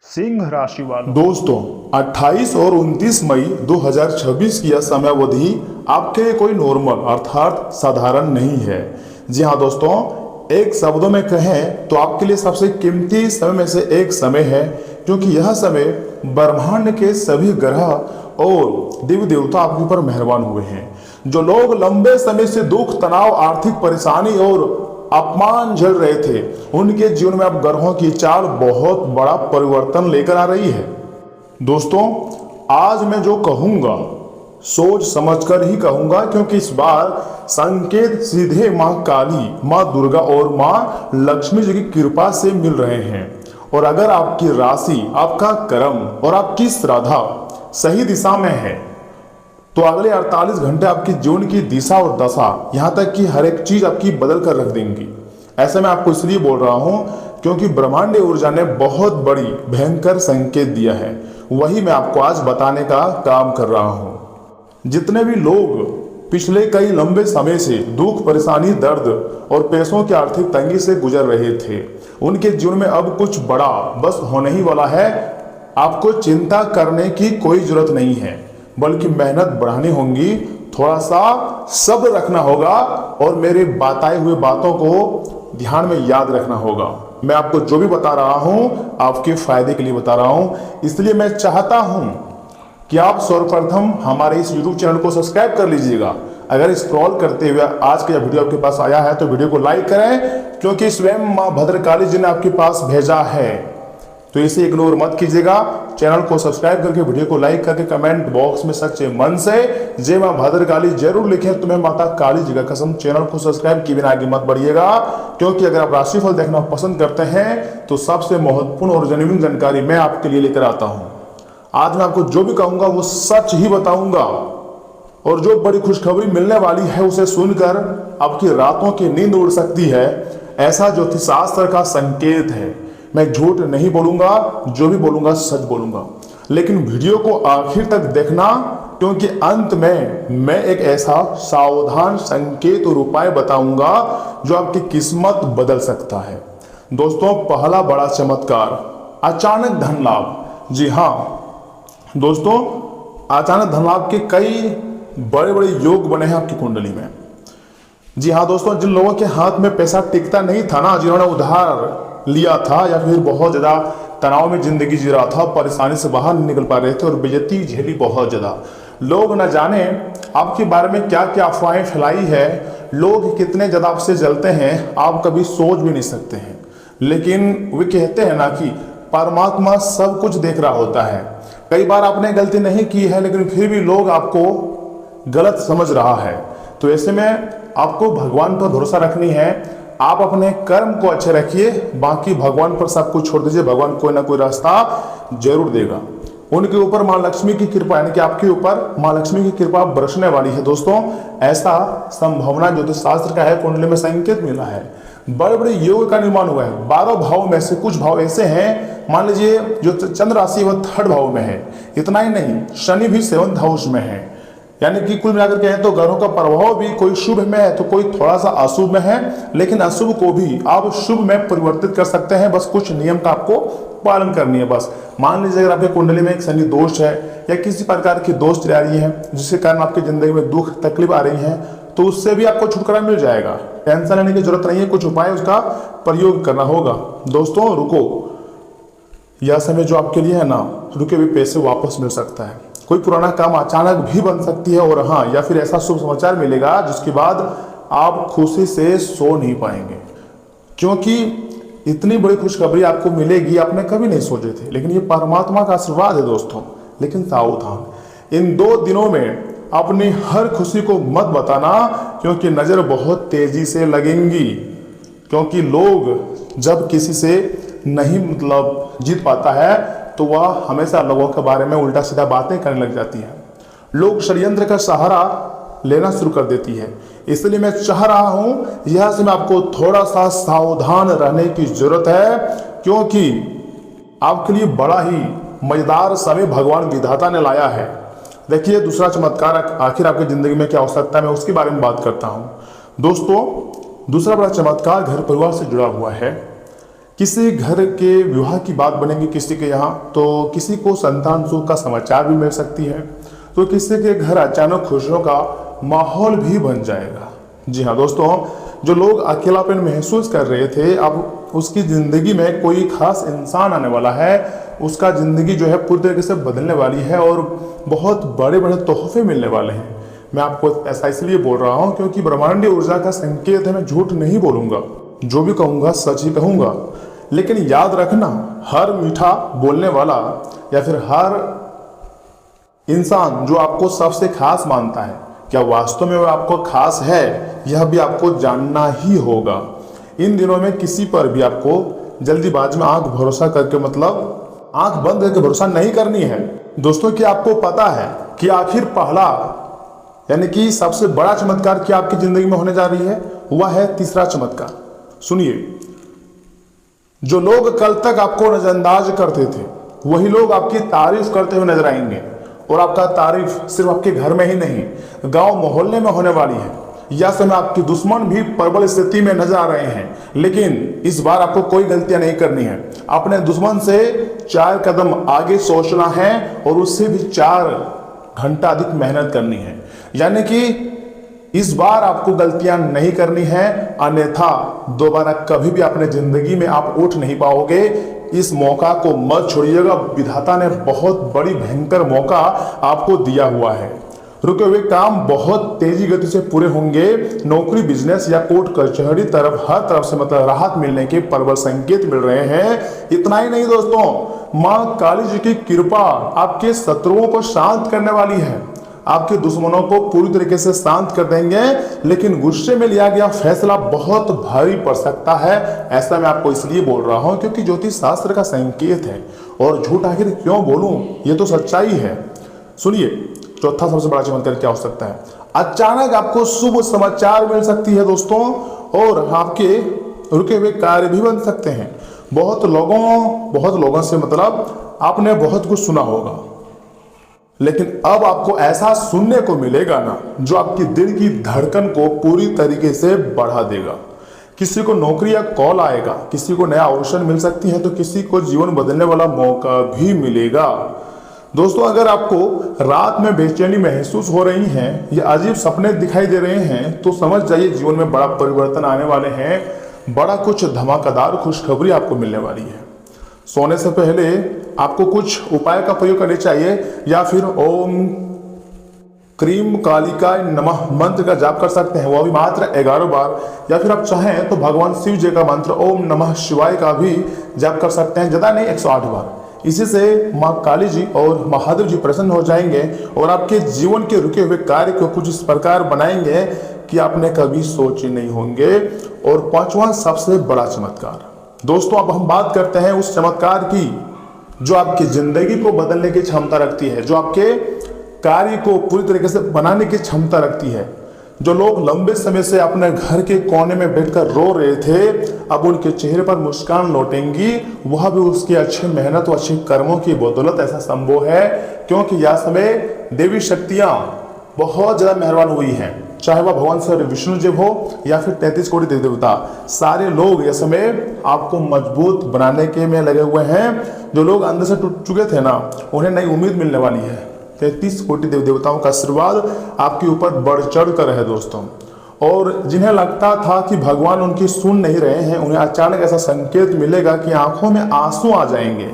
सिंह राशि वालों, दोस्तों 28 और 29 मई 2026 की यह समयावधि आपके लिए कोई नॉर्मल अर्थात साधारण नहीं है। जी हाँ दोस्तों, एक शब्दों में कहें तो आपके लिए सबसे कीमती समय में से एक समय है, क्योंकि यह समय ब्रह्मांड के सभी ग्रह और देवी देवता आपके ऊपर मेहरबान हुए हैं। जो लोग लंबे समय से दुख, तनाव, आर्थिक परेशानी और अपमान झेल रहे थे, उनके जीवन में अब ग्रहों की चाल बहुत बड़ा परिवर्तन लेकर आ रही है। दोस्तों, आज मैं जो कहूंगा सोच समझकर ही कहूंगा, क्योंकि इस बार संकेत सीधे मां काली, मां दुर्गा और मां लक्ष्मी जी की कृपा से मिल रहे हैं। और अगर आपकी राशि, आपका कर्म और आपकी श्रद्धा सही दिशा में है तो अगले 48 घंटे आपकी जीवन की दिशा और दशा, यहां तक कि हर एक चीज आपकी बदल कर रख देंगी। ऐसे में आपको इसलिए बोल रहा हूं क्योंकि ब्रह्मांडीय ऊर्जा ने बहुत बड़ी भयंकर संकेत दिया है, वही मैं आपको आज बताने का काम कर रहा हूं। जितने भी लोग पिछले कई लंबे समय से दुख, परेशानी, दर्द और पैसों की आर्थिक तंगी से गुजर रहे थे, उनके जीवन में अब कुछ बड़ा बस होने ही वाला है। आपको चिंता करने की कोई जरूरत नहीं है, बल्कि मेहनत बढ़ानी होगी, थोड़ा सा सब्र रखना होगा और मेरे बताए हुए बातों को ध्यान में याद रखना होगा। मैं आपको जो भी बता रहा हूं आपके फायदे के लिए बता रहा हूं, इसलिए मैं चाहता हूं कि आप सर्वप्रथम हमारे इस YouTube चैनल को सब्सक्राइब कर लीजिएगा। अगर स्क्रॉल करते हुए आज का वीडियो आपके पास आया है तो वीडियो को लाइक करें, क्योंकि स्वयं मां भद्रकाली जी ने आपके पास भेजा है, तो इसे इग्नोर मत कीजिएगा। चैनल को सब्सक्राइब करके वीडियो को लाइक करके कमेंट बॉक्स में सच्चे मन से जय मां भद्रकाली जरूर लिखें। तुम्हें माता काली जी का कसम, चैनल को सब्सक्राइब किए बिना आगे मत बढ़िएगा, क्योंकि अगर आप राशिफल देखना पसंद करते हैं तो सबसे महत्वपूर्ण और जेन्युइन जानकारी मैं आपके लिए लेकर आता हूं। आज मैं आपको जो भी कहूंगा वो सच ही बताऊंगा, और जो बड़ी खुशखबरी मिलने वाली है उसे सुनकर आपकी रातों की नींद उड़ सकती है, ऐसा ज्योतिष शास्त्र का संकेत है। मैं झूठ नहीं बोलूंगा, जो भी बोलूंगा सच बोलूंगा, लेकिन वीडियो को आखिर तक देखना, क्योंकि अंत में मैं एक ऐसा सावधान संकेत और उपाय बताऊंगा जो आपकी किस्मत बदल सकता है। दोस्तों, पहला बड़ा चमत्कार, अचानक धन लाभ। जी हाँ दोस्तों, अचानक धन लाभ के कई बड़े बड़े योग बने हैं आपकी कुंडली में। जी हाँ दोस्तों, जिन लोगों के हाथ में पैसा टिकता नहीं था ना, जिन्होंने उधार लिया था या फिर बहुत ज्यादा तनाव में जिंदगी जी रहा था, परेशानी से बाहर नहीं निकल पा रहे थे और बेइज्जती झेली बहुत ज्यादा, लोग न जाने आपके बारे में क्या क्या अफवाहें फैलाई है, लोग कितने ज्यादा आपसे जलते हैं आप कभी सोच भी नहीं सकते हैं। लेकिन वे कहते हैं ना कि परमात्मा सब कुछ देख रहा होता है। कई बार आपने गलती नहीं की है, लेकिन फिर भी लोग आपको गलत समझ रहा है। तो ऐसे में आपको भगवान पर भरोसा रखनी है। आप अपने कर्म को अच्छे रखिए, बाकी भगवान पर सब कुछ छोड़ दीजिए। भगवान कोई ना कोई रास्ता जरूर देगा। उनके ऊपर मां लक्ष्मी की कृपा, यानी कि आपके ऊपर मां लक्ष्मी की कृपा बरसने वाली है। दोस्तों, ऐसा संभावना ज्योतिष शास्त्र का है, कुंडली में संकेत मिला है। बड़े बड़े योग का निर्माण हुआ है। 12 भाव में से कुछ भाव ऐसे हैं, मान लीजिए जो चंद्र राशि वह 3rd भाव में है। इतना ही नहीं, शनि भी 7th हाउस में है। यानी कि कुल मिलाकर कहें तो ग्रहों का प्रभाव भी कोई शुभ में है तो कोई थोड़ा सा अशुभ में है, लेकिन अशुभ को भी आप शुभ में परिवर्तित कर सकते हैं। बस कुछ नियम का आपको पालन करनी है। बस मान लीजिए अगर आपके कुंडली में एक शनि दोष है या किसी प्रकार की दोष चल रही है जिसके कारण आपकी जिंदगी में दुख तकलीफ आ रही है, तो उससे भी आपको छुटकारा मिल जाएगा। टेंशन लेने की जरूरत नहीं है, कुछ उपाय उसका प्रयोग करना होगा। दोस्तों रुको, यह समय जो आपके लिए है ना, रुके हुए पैसे वापस मिल सकता है। कोई पुराना काम अचानक भी बन सकती है, और हाँ, या फिर ऐसा शुभ समाचार मिलेगा जिसके बाद आप खुशी से सो नहीं पाएंगे, क्योंकि इतनी बड़ी खुशखबरी आपको मिलेगी आपने कभी नहीं सोचे थे। लेकिन ये परमात्मा का आशीर्वाद है दोस्तों। लेकिन सावधान, इन 2 दिनों में अपनी हर खुशी को मत बताना, क्योंकि नजर बहुत तेजी से लगेंगी। क्योंकि लोग जब किसी से नहीं जीत पाता है तो वह हमेशा लोगों के बारे में उल्टा सीधा बातें करने लग जाती है। लोग षड्यंत्र का सहारा लेना शुरू कर देती है। इसलिए मैं चाह रहा हूं यह समय आपको थोड़ा सा सावधान रहने की जरूरत है, क्योंकि आपके लिए बड़ा ही मजेदार समय भगवान विधाता ने लाया है। देखिए, दूसरा चमत्कार आखिर आपकी जिंदगी में क्या हो सकता है, मैं उसके बारे में बात करता हूं। दोस्तों, दूसरा बड़ा चमत्कार घर परिवार से जुड़ा हुआ है किसी घर के विवाह की बात बनेगी किसी के यहाँ, तो किसी को संतान सुख का समाचार भी मिल सकती है, तो किसी के घर अचानक खुशियों का माहौल भी बन जाएगा। जी हाँ दोस्तों, जो लोग अकेलापन महसूस कर रहे थे, अब उसकी ज़िंदगी में कोई खास इंसान आने वाला है, उसका ज़िंदगी जो है पूरी तरीके से बदलने वाली है और बहुत बड़े बड़े तोहफे मिलने वाले हैं। मैं आपको ऐसा इसलिए बोल रहा हूँ क्योंकि ब्रह्मांडीय ऊर्जा का संकेत है, मैं झूठ नहीं बोलूँगा, जो भी कहूँगा सच ही कहूँगा। लेकिन याद रखना, हर मीठा बोलने वाला या फिर हर इंसान जो आपको सबसे खास मानता है, क्या वास्तव में वो आपको खास है, यह भी आपको जानना ही होगा। इन दिनों में किसी पर भी आपको जल्दीबाजी में आंख भरोसा करके, मतलब आंख बंद करके भरोसा नहीं करनी है। दोस्तों, क्या आपको पता है कि आखिर पहला यानी कि सबसे बड़ा चमत्कार क्या आपकी जिंदगी में होने जा रही है? वह है तीसरा चमत्कार। सुनिए, जो लोग कल तक आपको नजरअंदाज करते थे, वही लोग आपकी तारीफ करते हुए नजर आएंगे। और आपका तारीफ सिर्फ आपके घर में ही नहीं, गांव मोहल्ले में होने वाली है। यह समय आपके दुश्मन भी प्रबल स्थिति में नजर आ रहे हैं, लेकिन इस बार आपको कोई गलतियां नहीं करनी है। अपने दुश्मन से 4 कदम आगे सोचना है और उससे भी 4 घंटा अधिक मेहनत करनी है। यानी कि इस बार आपको गलतियां नहीं करनी है, अन्यथा दोबारा कभी भी अपने जिंदगी में आप उठ नहीं पाओगे। इस मौका को मत छोड़िएगा, विधाता ने बहुत बड़ी भयंकर मौका आपको दिया हुआ है। रुके हुए काम बहुत तेजी गति से पूरे होंगे। नौकरी, बिजनेस या कोर्ट कचहरी तरफ हर तरफ से मतलब राहत मिलने के प्रबल संकेत मिल रहे हैं। इतना ही नहीं दोस्तों, माँ काली जी की कृपा आपके शत्रुओं को शांत करने वाली है, आपके दुश्मनों को पूरी तरीके से शांत कर देंगे। लेकिन गुस्से में लिया गया फैसला बहुत भारी पड़ सकता है। ऐसा मैं आपको इसलिए बोल रहा हूं क्योंकि ज्योतिष शास्त्र का संकेत है, और झूठ आखिर क्यों बोलूं, ये तो सच्चाई है। सुनिए, चौथा सबसे बड़ा चमत्कार क्या हो सकता है? अचानक आपको शुभ समाचार मिल सकती है दोस्तों, और आपके रुके हुए कार्य भी बन सकते हैं। बहुत लोगों से मतलब आपने बहुत कुछ सुना होगा, लेकिन अब आपको ऐसा सुनने को मिलेगा ना, जो आपकी दिल की धड़कन को पूरी तरीके से बढ़ा देगा। किसी को नौकरी या कॉल आएगा, किसी को नया अवसर मिल सकती है, तो किसी को जीवन बदलने वाला मौका भी मिलेगा। दोस्तों, अगर आपको रात में बेचैनी महसूस हो रही है या अजीब सपने दिखाई दे रहे हैं, तो समझ जाइए जीवन में बड़ा परिवर्तन आने वाले हैं। बड़ा कुछ धमाकेदार खुशखबरी आपको मिलने वाली है। सोने से पहले आपको कुछ उपाय का प्रयोग करना चाहिए, या फिर ओम क्रीम कालिकाय नमः मंत्र का जाप कर सकते हैं, वो भी मात्र 11 बार। या फिर आप चाहें तो भगवान शिव जी का मंत्र ओम नमः शिवाय का भी जाप कर सकते हैं, ज़्यादा नहीं 108 बार। इसी से माँ काली जी और महादेव जी प्रसन्न हो जाएंगे और आपके जीवन के रुके हुए कार्य को कुछ इस प्रकार बनाएंगे कि आपने कभी सोचे नहीं होंगे। और 5वां सबसे बड़ा चमत्कार दोस्तों, अब हम बात करते हैं उस चमत्कार की जो आपकी जिंदगी को बदलने की क्षमता रखती है, जो आपके कार्य को पूरी तरीके से बनाने की क्षमता रखती है। जो लोग लंबे समय से अपने घर के कोने में बैठकर रो रहे थे, अब उनके चेहरे पर मुस्कान लौटेंगी। वह भी उसकी अच्छी मेहनत और अच्छे कर्मों की बदौलत ऐसा संभव है, क्योंकि यह समय देवी शक्तियां बहुत ज्यादा मेहरबान हुई हैं। चाहे वह भगवान श्री विष्णु जी हो या फिर 33 कोटि देवी देवता, सारे लोग यह समय आपको मजबूत बनाने के में लगे हुए हैं। जो लोग अंदर से टूट चुके थे ना, उन्हें नई उम्मीद मिलने वाली है। 33 कोटि देवी देवताओं का आशीर्वाद आपके ऊपर बढ़ चढ़ कर है दोस्तों। और जिन्हें लगता था कि भगवान उनकी सुन नहीं रहे हैं, उन्हें अचानक ऐसा संकेत मिलेगा कि आंखों में आंसू आ जाएंगे।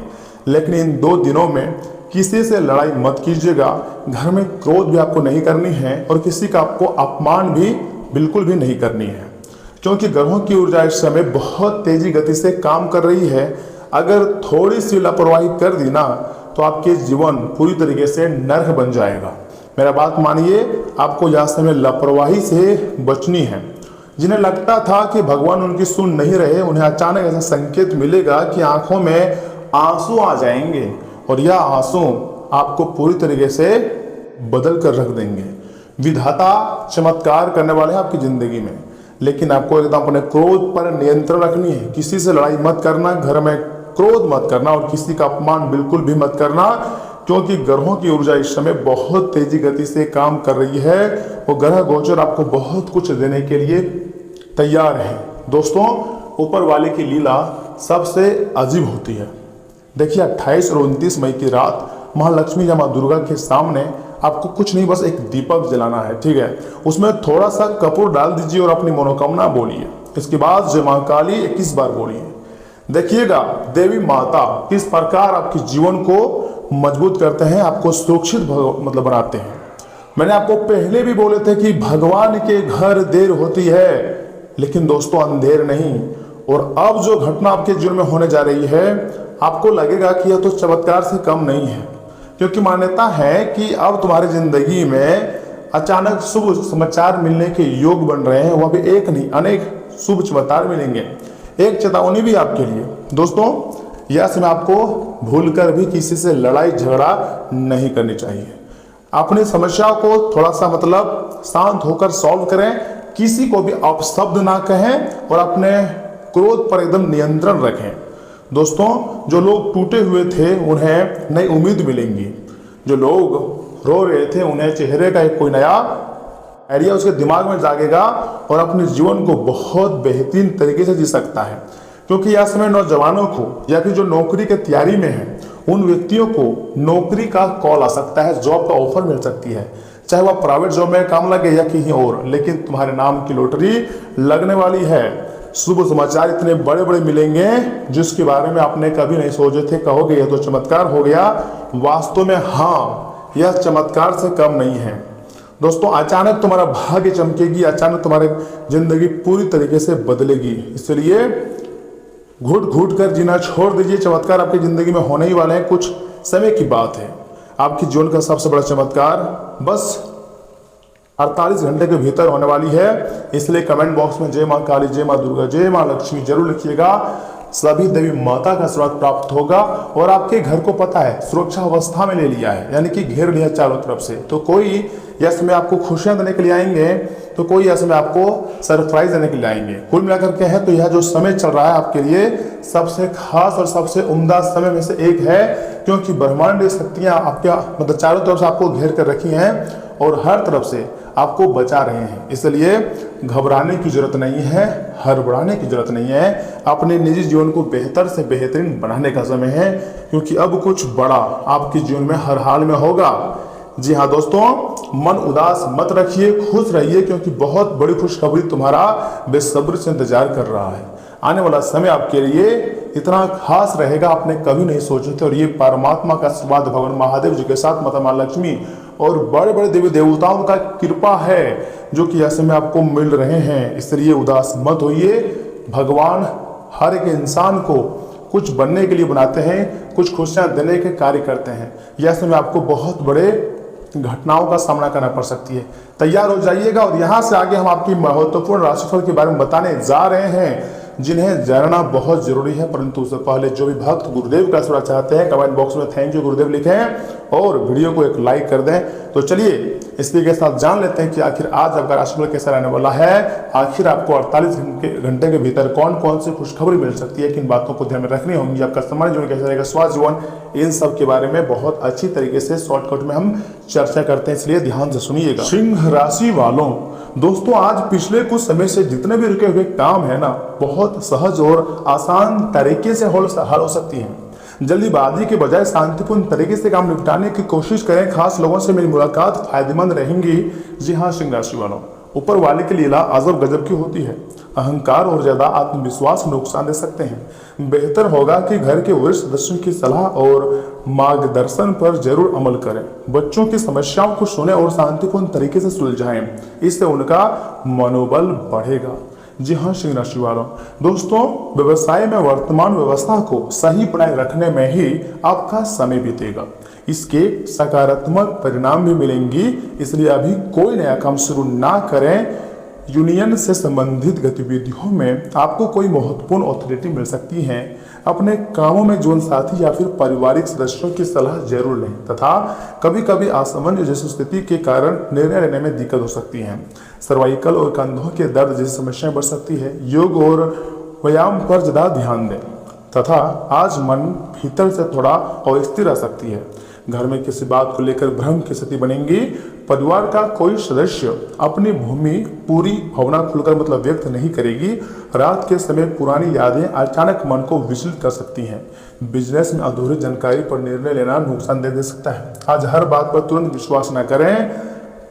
लेकिन इन 2 दिनों में किसी से लड़ाई मत कीजिएगा, घर में क्रोध भी आपको नहीं करनी है, और किसी का आपको अपमान भी बिल्कुल भी नहीं करनी है, क्योंकि ग्रहों की ऊर्जा इस समय बहुत तेजी गति से काम कर रही है। अगर थोड़ी सी लापरवाही कर दी ना, तो आपके जीवन पूरी तरीके से नरक बन जाएगा। मेरा बात मानिए, आपको यह समय लापरवाही से बचनी है। जिन्हें लगता था कि भगवान उनकी सुन नहीं रहे, उन्हें अचानक ऐसा संकेत मिलेगा कि आंखों में आंसू आ जाएंगे, और यह आंसू आपको पूरी तरीके से बदल कर रख देंगे। विधाता चमत्कार करने वाले हैं आपकी जिंदगी में, लेकिन आपको एकदम अपने क्रोध पर नियंत्रण रखनी है। किसी से लड़ाई मत करना, घर में क्रोध मत करना, और किसी का अपमान बिल्कुल भी मत करना, क्योंकि ग्रहों की ऊर्जा इस समय बहुत तेजी गति से काम कर रही है। वो ग्रह गोचर आपको बहुत कुछ देने के लिए तैयार है। दोस्तों, ऊपर वाले की लीला सबसे अजीब होती है। देखिए 28 और 29 मई की रात महालक्ष्मी या माँ दुर्गा के सामने आपको कुछ नहीं, बस एक दीपक जलाना है, ठीक है। उसमें थोड़ा सा कपूर डाल दीजिए और अपनी मनोकामना बोलिए। इसके बाद जय माँ काली 21 बार बोलिए। देखिएगा देवी माता किस प्रकार आपके जीवन को मजबूत करते हैं, आपको सुरक्षित मतलब बनाते हैं। मैंने आपको पहले भी बोले थे कि भगवान के घर देर होती है, लेकिन दोस्तों अंधेर नहीं। और अब जो घटना आपके जीवन में होने जा रही है, आपको लगेगा कि यह तो चमत्कार से कम नहीं है, क्योंकि मान्यता है कि अब तुम्हारी जिंदगी में अचानक शुभ समाचार मिलने के योग बन रहे हैं। वह भी एक नहीं, अनेक शुभ समाचार मिलेंगे। एक चेतावनी भी आपके लिए दोस्तों, यह समय आपको भूलकर भी किसी से लड़ाई झगड़ा नहीं करनी चाहिए। अपनी समस्या को थोड़ा सा मतलब शांत होकर सॉल्व करें, किसी को भी अपशब्द ना कहें और अपने क्रोध पर एकदम नियंत्रण रखें। दोस्तों जो लोग टूटे हुए थे उन्हें नई उम्मीद मिलेंगी, जो लोग रो रहे थे उन्हें चेहरे का एक कोई नया आइडिया उसके दिमाग में जागेगा और अपने जीवन को बहुत बेहतरीन तरीके से जी सकता है। क्योंकि यह समय नौजवानों को या फिर जो नौकरी की तैयारी में है उन व्यक्तियों को नौकरी का कॉल आ सकता है, जॉब का ऑफर मिल सकती है, चाहे वह प्राइवेट जॉब में काम लगे या कहीं और, लेकिन तुम्हारे नाम की लॉटरी लगने वाली है। शुभ समाचार इतने बड़े बड़े मिलेंगे जिसके बारे में आपने कभी नहीं सोचे थे। कहोगे यह तो चमत्कार हो गया, वास्तव में हाँ यह चमत्कार से कम नहीं है। दोस्तों अचानक तुम्हारा भाग्य चमकेगी, अचानक तुम्हारी जिंदगी पूरी तरीके से बदलेगी। इसलिए घुट घुट कर जीना छोड़ दीजिए। चमत्कार आपकी जिंदगी में होने ही वाले हैं, कुछ समय की बात है। आपकी जीवन का सबसे बड़ा चमत्कार बस 48 घंटे के भीतर होने वाली है। इसलिए कमेंट बॉक्स में जय माँ काली, जय माँ दुर्गा, जय माँ लक्ष्मी जरूर लिखिएगा। सभी देवी माता का आशीर्वाद प्राप्त होगा। और आपके घर को पता है सुरक्षा अवस्था में ले लिया है, यानी कि घेर लिया चारों तरफ से। तो कोई यह समय आपको खुशियां देने के लिए आएंगे, तो कोई यह समय आपको सरप्राइज देने के लिए आएंगे। कुल मिलाकर के है तो यह जो समय चल रहा है आपके लिए सबसे खास और सबसे उम्दा समय में से एक है, क्योंकि ब्रह्मांडीय शक्तियां आपके मतलब चारों तरफ से आपको घेर कर रखी हैं और हर तरफ से आपको बचा रहे हैं। इसलिए घबराने की जरूरत नहीं है, हड़बड़ाने की जरूरत नहीं है। अपने निजी जीवन को बेहतर से बेहतरीन बनाने का समय है, क्योंकि अब कुछ बड़ा आपके जीवन में हर हाल में होगा। जी हाँ दोस्तों, मन उदास मत रखिए, खुश रहिए, क्योंकि बहुत बड़ी खुशखबरी तुम्हारा बेसब्री से इंतजार कर रहा है। आने वाला समय आपके लिए इतना खास रहेगा आपने कभी नहीं सोचे थे। और ये परमात्मा का आशीर्वाद भगवान महादेव जी के साथ माता माँ लक्ष्मी और बड़े बड़े देवी देवताओं का कृपा है जो कि ऐसे में आपको मिल रहे हैं। इसलिए उदास मत होइए। भगवान हर एक इंसान को कुछ बनने के लिए बनाते हैं, कुछ खुशियां देने के कार्य करते हैं। यह समय आपको बहुत बड़े घटनाओं का सामना करना पड़ सकती है। तैयार हो जाइएगा। और यहाँ से आगे हम आपकी महत्वपूर्ण राशिफल के बारे में बताने जा रहे हैं, जिन्हें जानना बहुत जरूरी है। परंतु उससे पहले जो भी भक्त गुरुदेव का आशीर्वाद चाहते हैं कमेंट बॉक्स में थैंक यू गुरुदेव लिखें और वीडियो को एक लाइक कर दें। तो चलिए इसी के साथ जान लेते हैं कि आखिर आज आपका राशिफल कैसा रहने वाला है। आखिर आपको 48 घंटे के भीतर कौन कौन सी खुशखबरी मिल सकती है, किन बातों को ध्यान में रखनी होंगी, आपका सामान्य जीवन कैसा रहेगा, स्वास्थ्य जीवन, इन सब के बारे में बहुत अच्छी तरीके से शॉर्टकट में हम चर्चा करते हैं। इसलिए ध्यान से सुनिएगा। सिंह राशि वालों, दोस्तों आज पिछले कुछ समय से जितने भी रुके हुए काम है ना, बहुत सहज और आसान तरीके से हल हो सकती है। जल्दीबाजी के बजाय शांतिपूर्ण तरीके से काम निपटाने की कोशिश करें। खास लोगों से मेरी मुलाकात फायदेमंद रहेंगी। जी हाँ सिंह राशि वालों, ऊपर वाले की लीला अजब गजब की होती है। अहंकार और ज्यादा आत्मविश्वास नुकसान दे सकते हैं। बेहतर होगा कि घर के वरिष्ठ सदस्यों की सलाह और मार्गदर्शन पर जरूर अमल करें। बच्चों की समस्याओं को सुने और शांतिपूर्ण तरीके से सुलझाएं, इससे उनका मनोबल बढ़ेगा। जी हाँ सिंह राशि वालों, दोस्तों व्यवसाय में वर्तमान व्यवस्था को सही बनाए रखने में ही आपका समय बीतेगा। इसके सकारात्मक परिणाम भी मिलेंगी। इसलिए अभी कोई नया काम शुरू ना करें। यूनियन से संबंधित गतिविधियों में आपको कोई महत्वपूर्ण अथॉरिटी मिल सकती है। अपने कामों में जीवन साथी या फिर पारिवारिक सदस्यों की सलाह जरूर लें तथा कभी कभी असमंजस जैसी स्थिति के कारण निर्णय लेने में दिक्कत हो सकती है। सर्वाइकल और कंधों के दर्द जैसी समस्याएं बढ़ सकती है। योग और व्यायाम पर ज्यादा ध्यान दें तथा आज मन भीतर से थोड़ा अस्थिर रह सकती है। घर में किसी बात को लेकर भ्रम की स्थिति बनेगी। परिवार का कोई सदस्य अपनी भूमि पूरी भावना खुलकर व्यक्त नहीं करेगी। रात के समय पुरानी यादें अचानक मन को विचलित कर सकती हैं। बिजनेस में अधूरी जानकारी पर निर्णय लेना नुकसानदेह दे सकता है। आज हर बात पर तुरंत विश्वास न करें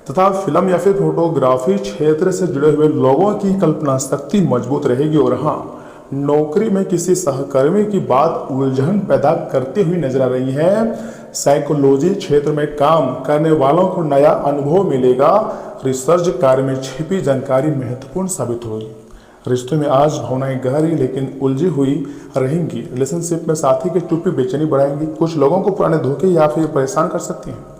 तथा फिल्म या फिर फोटोग्राफी क्षेत्र से जुड़े हुए लोगों की कल्पना शक्ति मजबूत रहेगी। और हाँ, नौकरी में किसी सहकर्मी की बात उलझन पैदा करती हुई नजर आ रही है। साइकोलॉजी क्षेत्र में काम करने वालों को नया अनुभव मिलेगा। रिसर्च कार्य में छिपी जानकारी महत्वपूर्ण साबित होगी। रिश्तों में आज भावनाएं गहरी लेकिन उलझी हुई रहेंगी। रिलेशनशिप में साथी की चुप्पी बेचैनी बढ़ाएंगी। कुछ लोगों को पुराने धोखे या फिर परेशान कर सकती हैं।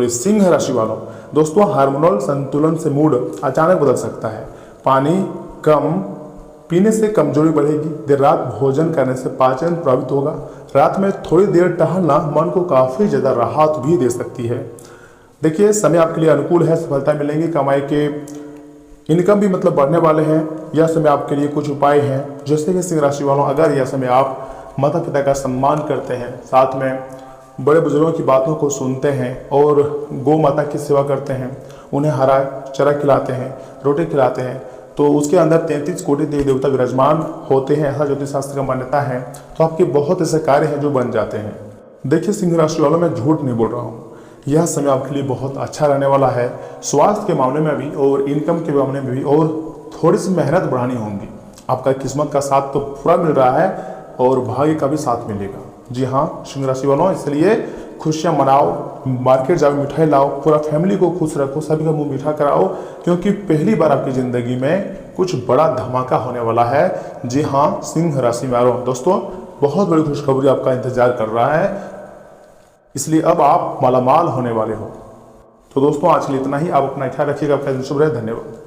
सिंह राशि वालों, दोस्तों हार्मोनल संतुलन से मूड अचानक बदल सकता है। पानी कम पीने से कमजोरी बढ़ेगी। देर रात भोजन करने से पाचन प्रभावित होगा। रात में थोड़ी देर टहलना मन को काफी ज्यादा राहत भी दे सकती है। देखिए, समय आपके लिए अनुकूल है, सफलता मिलेंगी। कमाई के इनकम भी बढ़ने वाले हैं। यह समय आपके लिए कुछ उपाय हैं, जैसे कि सिंह राशि वालों, अगर यह समय आप माता पिता का सम्मान करते हैं, साथ में बड़े बुजुर्गों की बातों को सुनते हैं और गौ माता की सेवा करते हैं, उन्हें हरा चारा खिलाते हैं, रोटी खिलाते हैं, तो उसके अंदर 33 कोटि देवी देवता विराजमान होते हैं, ऐसा ज्योतिष शास्त्र का मान्यता है। तो आपके बहुत ऐसे कार्य हैं जो बन जाते हैं। देखिए सिंह राशि वालों, मैं झूठ नहीं बोल रहा हूँ, यह समय आपके लिए बहुत अच्छा रहने वाला है। स्वास्थ्य के मामले में भी और इनकम के मामले में भी और थोड़ी सी मेहनत बढ़ानी होगी। आपका किस्मत का साथ तो पूरा मिल रहा है और भाग्य का भी साथ मिलेगा। जी हाँ सिंह राशि वालों, इसलिए खुशियां मनाओ, मार्केट जाओ, मिठाई लाओ, पूरा फैमिली को खुश रखो, सभी का मुंह मीठा कराओ, क्योंकि पहली बार आपकी जिंदगी में कुछ बड़ा धमाका होने वाला है। जी हाँ सिंह राशि वालों, दोस्तों बहुत बड़ी खुशखबरी आपका इंतजार कर रहा है, इसलिए अब आप मालामाल होने वाले हो। तो दोस्तों आज के लिए इतना ही। आप अपना ख्याल रखिएगा। आपका दिन शुभ रहे। धन्यवाद।